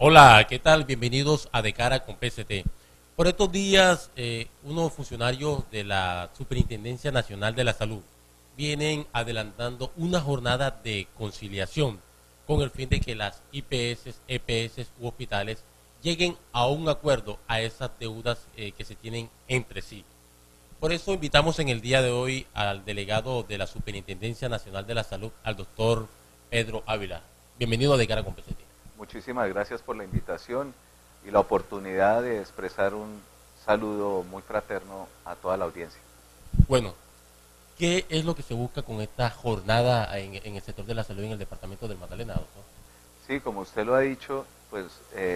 Hola, ¿qué tal? Bienvenidos a De Cara con PCT. Por estos días, unos funcionarios de la Superintendencia Nacional de la Salud vienen adelantando una jornada de conciliación con el fin de que las IPS, EPS u hospitales lleguen a un acuerdo a esas deudas que se tienen entre sí. Por eso invitamos en el día de hoy al delegado de la Superintendencia Nacional de la Salud, al doctor Pedro Ávila. Bienvenido a De Cara con PCT. Muchísimas gracias por la invitación y la oportunidad de expresar un saludo muy fraterno a toda la audiencia. Bueno, ¿qué es lo que se busca con esta jornada en el sector de la salud en el departamento del Magdalena, doctor? Sí, como usted lo ha dicho, pues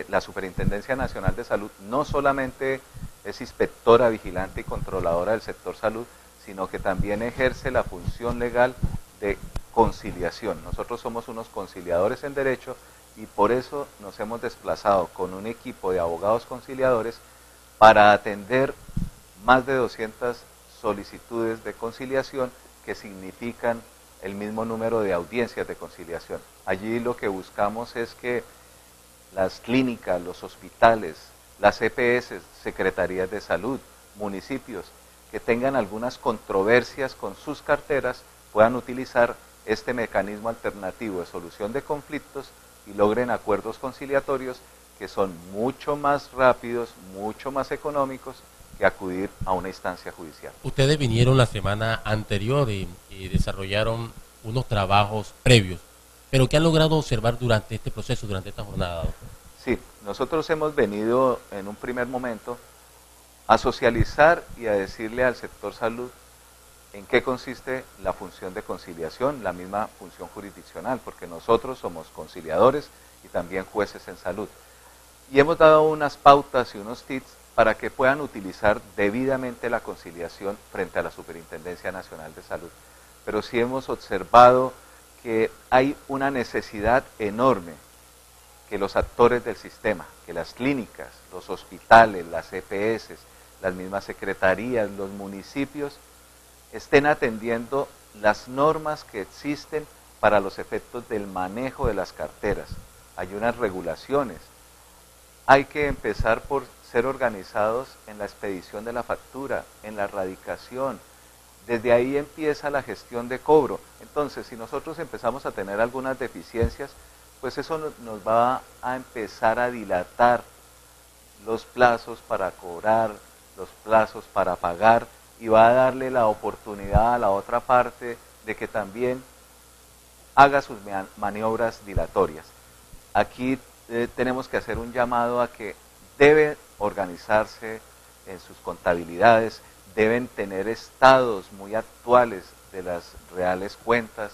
la Superintendencia Nacional de Salud no solamente es inspectora, vigilante y controladora del sector salud, sino que también ejerce la función legal de conciliación. Nosotros somos unos conciliadores en derecho y por eso nos hemos desplazado con un equipo de abogados conciliadores para atender más de 200 solicitudes de conciliación que significan el mismo número de audiencias de conciliación. Allí lo que buscamos es que las clínicas, los hospitales, las EPS, secretarías de salud, municipios, que tengan algunas controversias con sus carteras, puedan utilizar este mecanismo alternativo de solución de conflictos y logren acuerdos conciliatorios que son mucho más rápidos, mucho más económicos que acudir a una instancia judicial. Ustedes vinieron la semana anterior y desarrollaron unos trabajos previos, pero ¿qué han logrado observar durante este proceso, durante esta jornada, doctor? Sí, nosotros hemos venido en un primer momento a socializar y a decirle al sector salud en qué consiste la función de conciliación, la misma función jurisdiccional, porque nosotros somos conciliadores y también jueces en salud. Y hemos dado unas pautas y unos tips para que puedan utilizar debidamente la conciliación frente a la Superintendencia Nacional de Salud. Pero sí hemos observado que hay una necesidad enorme que los actores del sistema, que las clínicas, los hospitales, las EPS, las mismas secretarías, los municipios, estén atendiendo las normas que existen para los efectos del manejo de las carteras. Hay unas regulaciones. Hay que empezar por ser organizados en la expedición de la factura, en la radicación. Desde ahí empieza la gestión de cobro. Entonces, si nosotros empezamos a tener algunas deficiencias, pues eso nos va a empezar a dilatar los plazos para cobrar, los plazos para pagar, y va a darle la oportunidad a la otra parte de que también haga sus maniobras dilatorias. Aquí tenemos que hacer un llamado a que debe organizarse en sus contabilidades, deben tener estados muy actuales de las reales cuentas,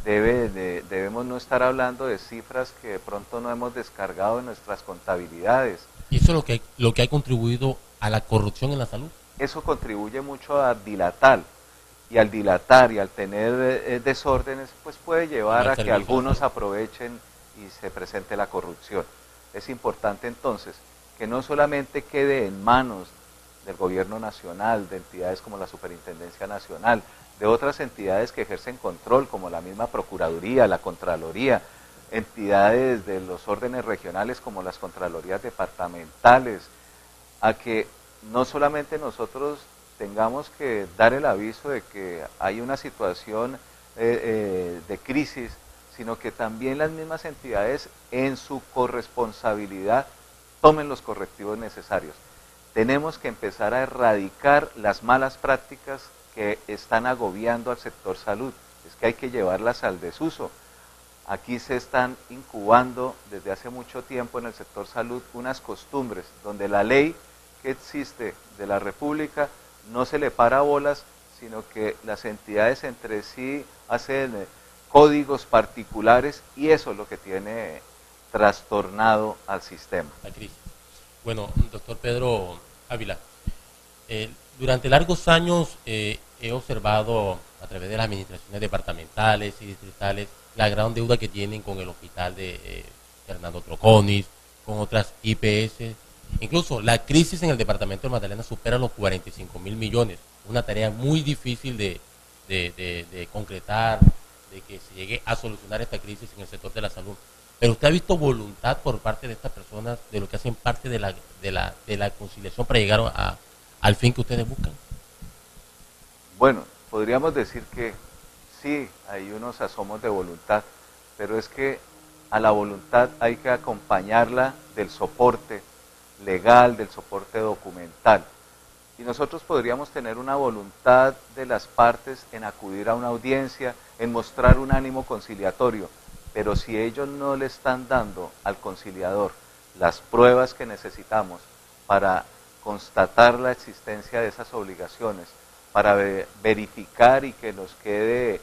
debemos no estar hablando de cifras que de pronto no hemos descargado en nuestras contabilidades. ¿Y eso es lo que ha contribuido a la corrupción en la salud? Eso contribuye mucho a dilatar, y al dilatar y al tener desórdenes, pues puede llevar a que algunos aprovechen y se presente la corrupción. Es importante entonces que no solamente quede en manos del gobierno nacional, de entidades como la Superintendencia Nacional, de otras entidades que ejercen control como la misma Procuraduría, la Contraloría, entidades de los órdenes regionales como las Contralorías departamentales, a que no solamente nosotros tengamos que dar el aviso de que hay una situación de crisis, sino que también las mismas entidades en su corresponsabilidad tomen los correctivos necesarios. Tenemos que empezar a erradicar las malas prácticas que están agobiando al sector salud. Es que hay que llevarlas al desuso. Aquí se están incubando desde hace mucho tiempo en el sector salud unas costumbres donde la ley que existe de la República no se le para bolas, sino que las entidades entre sí hacen códigos particulares y eso es lo que tiene trastornado al sistema. La crisis. Bueno, doctor Pedro Ávila, durante largos años he observado a través de las administraciones departamentales y distritales la gran deuda que tienen con el hospital de Fernando Troconis, con otras IPS. Incluso la crisis en el departamento de Magdalena supera los 45.000 millones. Una tarea muy difícil de concretar, de que se llegue a solucionar esta crisis en el sector de la salud. Pero usted ha visto voluntad por parte de estas personas, de lo que hacen parte de la conciliación para llegar al fin que ustedes buscan. Bueno, podríamos decir que sí, hay unos asomos de voluntad, pero es que a la voluntad hay que acompañarla del soporte legal, del soporte documental. Y nosotros podríamos tener una voluntad de las partes en acudir a una audiencia, en mostrar un ánimo conciliatorio, pero si ellos no le están dando al conciliador las pruebas que necesitamos para constatar la existencia de esas obligaciones, para verificar y que nos quede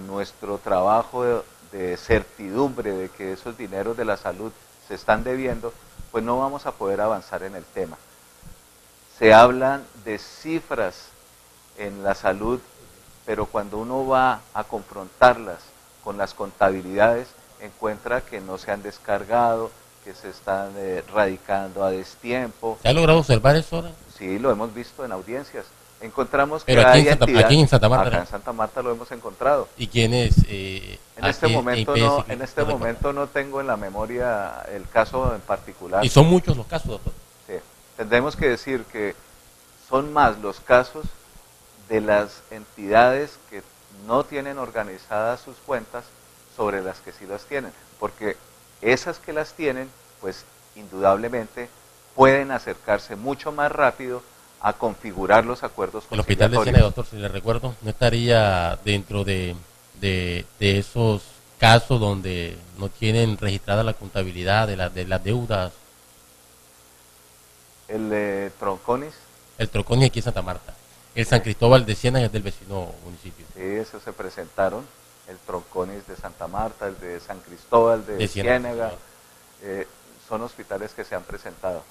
nuestro trabajo de certidumbre de que esos dineros de la salud se están debiendo, pues no vamos a poder avanzar en el tema. Se hablan de cifras en la salud, pero cuando uno va a confrontarlas con las contabilidades, encuentra que no se han descargado, que se están radicando a destiempo. ¿Se ha logrado observar eso ahora? Sí, lo hemos visto en audiencias. Encontramos que pero aquí hay entidades. Aquí en Santa Marta. Acá en Santa Marta lo hemos encontrado. ¿Y quiénes? En este momento no tengo en la memoria el caso en particular. Y son muchos los casos, doctor. Sí. Tendremos que decir que son más los casos de las entidades que no tienen organizadas sus cuentas sobre las que sí las tienen, porque esas que las tienen, pues indudablemente pueden acercarse mucho más rápido a configurar los acuerdos conciliatorios. El hospital de Ciénaga, doctor, si le recuerdo, no estaría dentro de esos casos donde no tienen registrada la contabilidad de las deudas. El Tronconis. El Tronconis aquí en Santa Marta. El San Cristóbal de Ciénaga es del vecino municipio. Sí, esos se presentaron. El Tronconis de Santa Marta, el de San Cristóbal de Ciénaga. Son hospitales que se han presentado.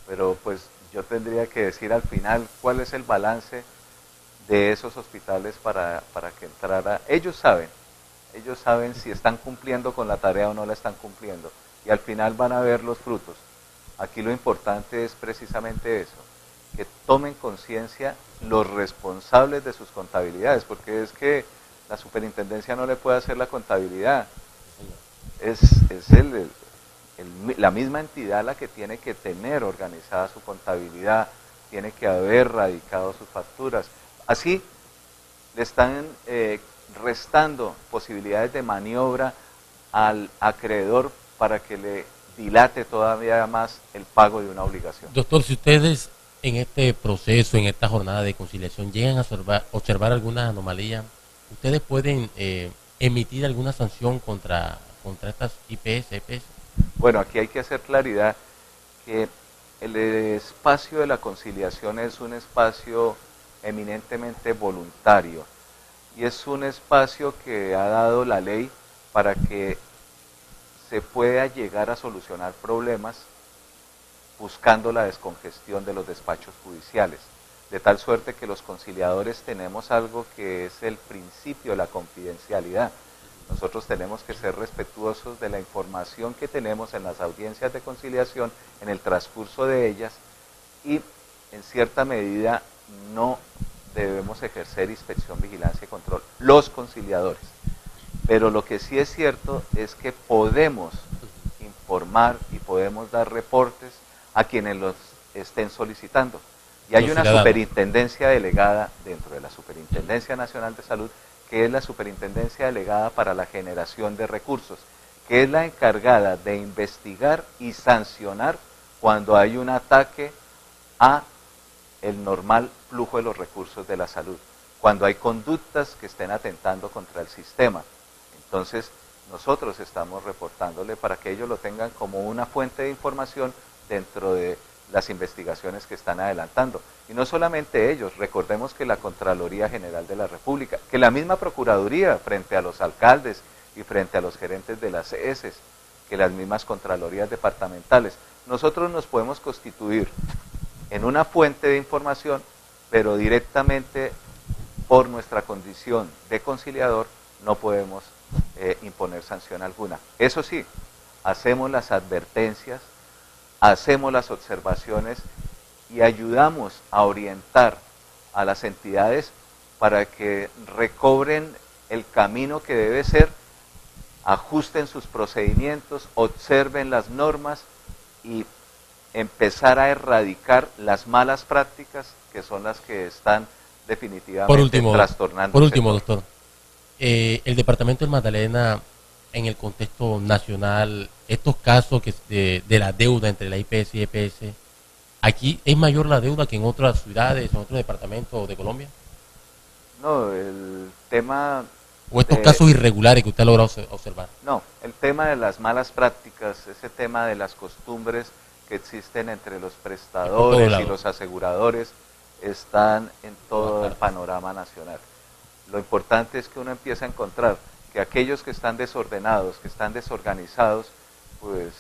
Pero pues yo tendría que decir al final cuál es el balance de esos hospitales para que entrara. Ellos saben si están cumpliendo con la tarea o no la están cumpliendo. Y al final van a ver los frutos. Aquí lo importante es precisamente eso, que tomen conciencia los responsables de sus contabilidades, porque es que la superintendencia no le puede hacer la contabilidad. Es la misma entidad la que tiene que tener organizada su contabilidad, tiene que haber radicado sus facturas. Así le están restando posibilidades de maniobra al acreedor para que le dilate todavía más el pago de una obligación. Doctor, si ustedes en este proceso, en esta jornada de conciliación, llegan a observar alguna anomalía, ¿ustedes pueden emitir alguna sanción contra estas IPS, EPS? Bueno, aquí hay que hacer claridad que el espacio de la conciliación es un espacio eminentemente voluntario y es un espacio que ha dado la ley para que se pueda llegar a solucionar problemas buscando la descongestión de los despachos judiciales, de tal suerte que los conciliadores tenemos algo que es el principio de la confidencialidad. Nosotros tenemos que ser respetuosos de la información que tenemos en las audiencias de conciliación, en el transcurso de ellas, y en cierta medida no debemos ejercer inspección, vigilancia y control, los conciliadores. Pero lo que sí es cierto es que podemos informar y podemos dar reportes a quienes los estén solicitando. Y hay una superintendencia delegada dentro de la Superintendencia Nacional de Salud, que es la superintendencia delegada para la generación de recursos, que es la encargada de investigar y sancionar cuando hay un ataque a el normal flujo de los recursos de la salud, cuando hay conductas que estén atentando contra el sistema. Entonces, nosotros estamos reportándole para que ellos lo tengan como una fuente de información dentro de las investigaciones que están adelantando. Y no solamente ellos, recordemos que la Contraloría General de la República, que la misma Procuraduría frente a los alcaldes y frente a los gerentes de las CS, que las mismas Contralorías departamentales, nosotros nos podemos constituir en una fuente de información, pero directamente por nuestra condición de conciliador no podemos imponer sanción alguna. Eso sí, hacemos las advertencias, hacemos las observaciones y ayudamos a orientar a las entidades para que recobren el camino que debe ser ajusten sus procedimientos, observen las normas y empezar a erradicar las malas prácticas que son las que están definitivamente trastornando. Por último, doctor, el Departamento del Magdalena, en el contexto nacional, estos casos de la deuda entre la IPS y EPS, ¿aquí es mayor la deuda que en otras ciudades, en otros departamentos de Colombia? No, el tema... ¿O estos casos irregulares que usted ha logrado observar? No, el tema de las malas prácticas, ese tema de las costumbres que existen entre los prestadores y los aseguradores, están en todo el panorama nacional. Lo importante es que uno empiece a encontrar que aquellos que están desordenados, que están desorganizados, pues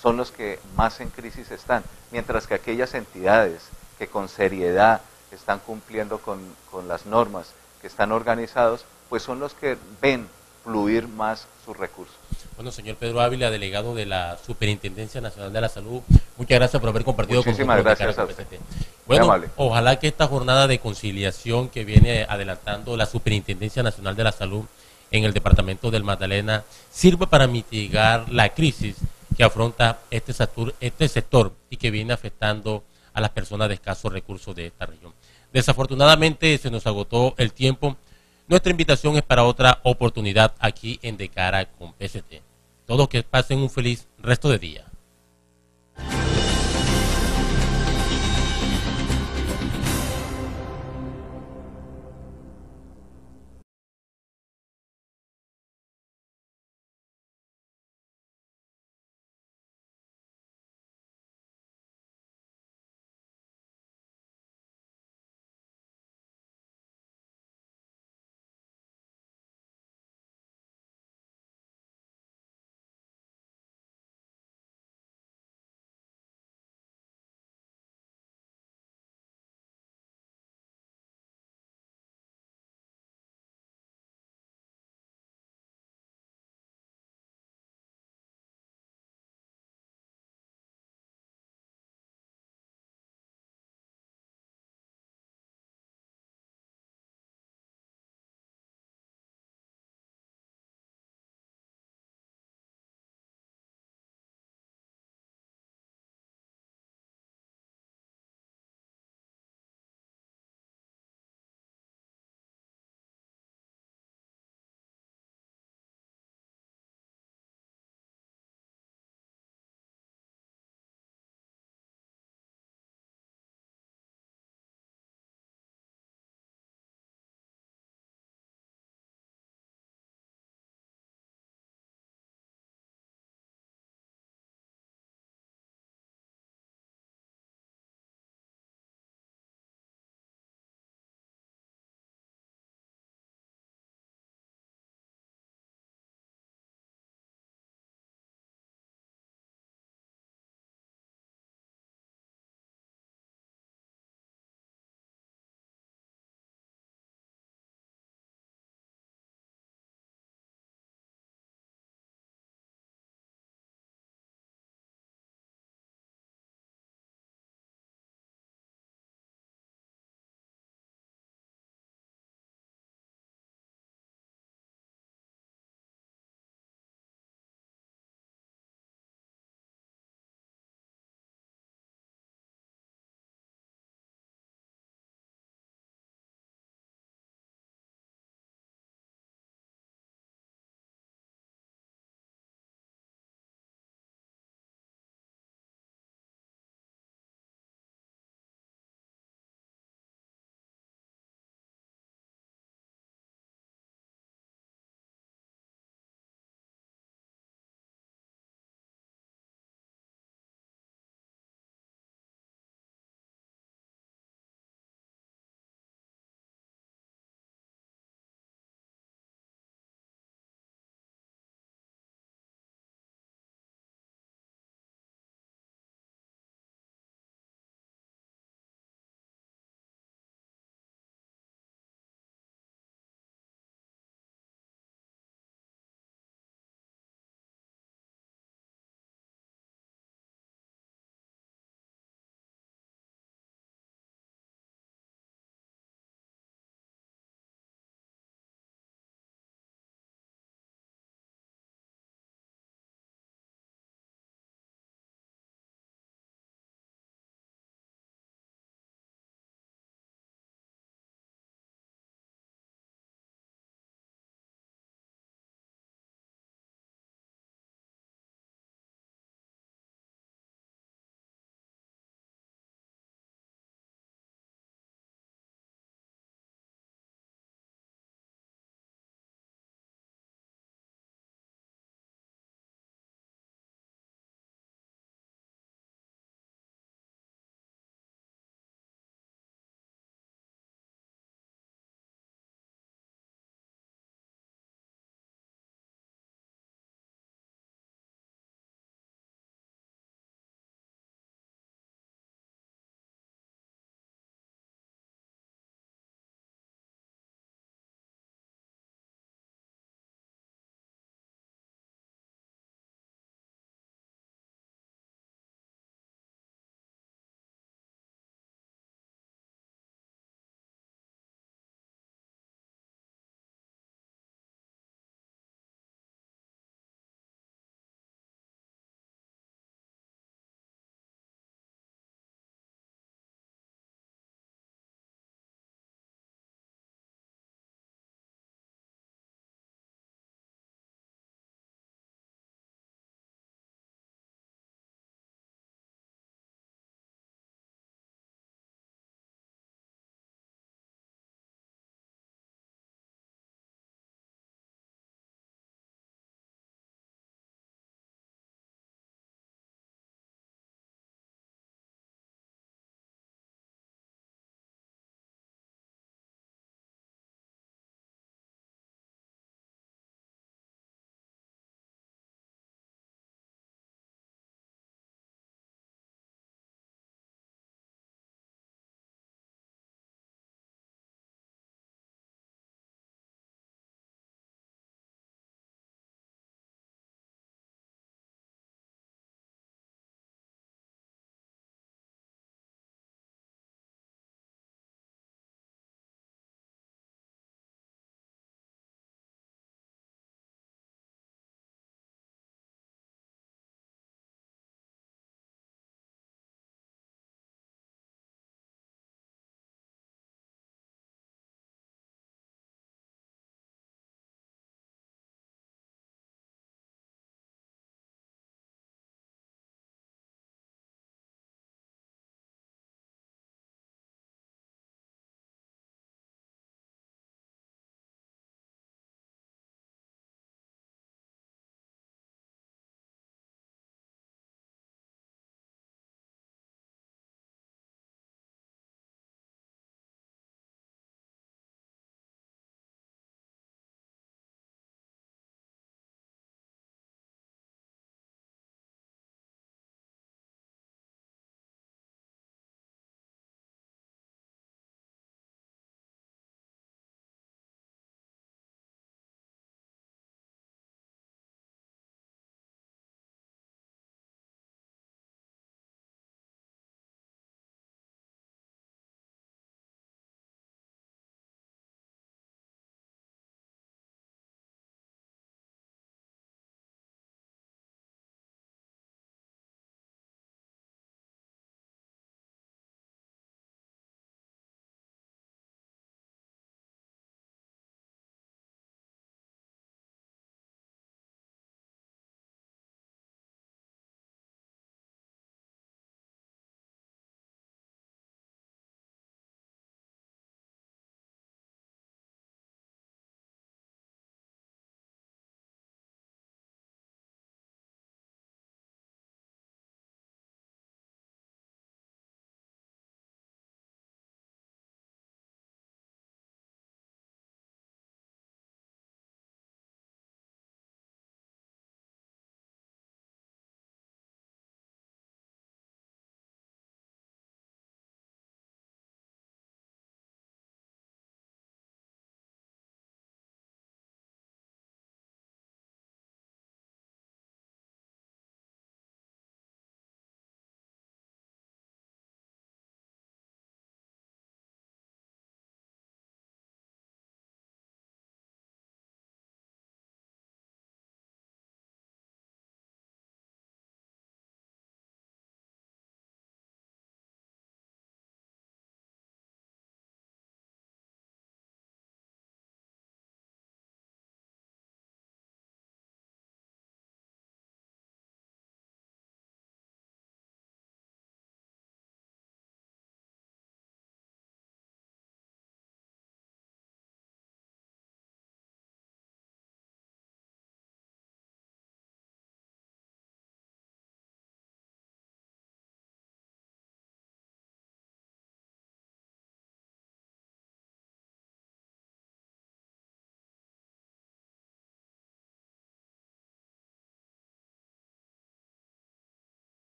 son los que más en crisis están, mientras que aquellas entidades que con seriedad están cumpliendo con las normas, que están organizados, pues son los que ven fluir más sus recursos. Bueno, señor Pedro Ávila, delegado de la Superintendencia Nacional de la Salud, muchas gracias por haber compartido con nosotros. Muchísimas gracias a usted. Bueno, ojalá que esta jornada de conciliación que viene adelantando la Superintendencia Nacional de la Salud en el departamento del Magdalena sirva para mitigar la crisis que afronta este sector y que viene afectando a las personas de escasos recursos de esta región. Desafortunadamente se nos agotó el tiempo. Nuestra invitación es para otra oportunidad aquí en De Cara con PST. Todos que pasen un feliz resto de día.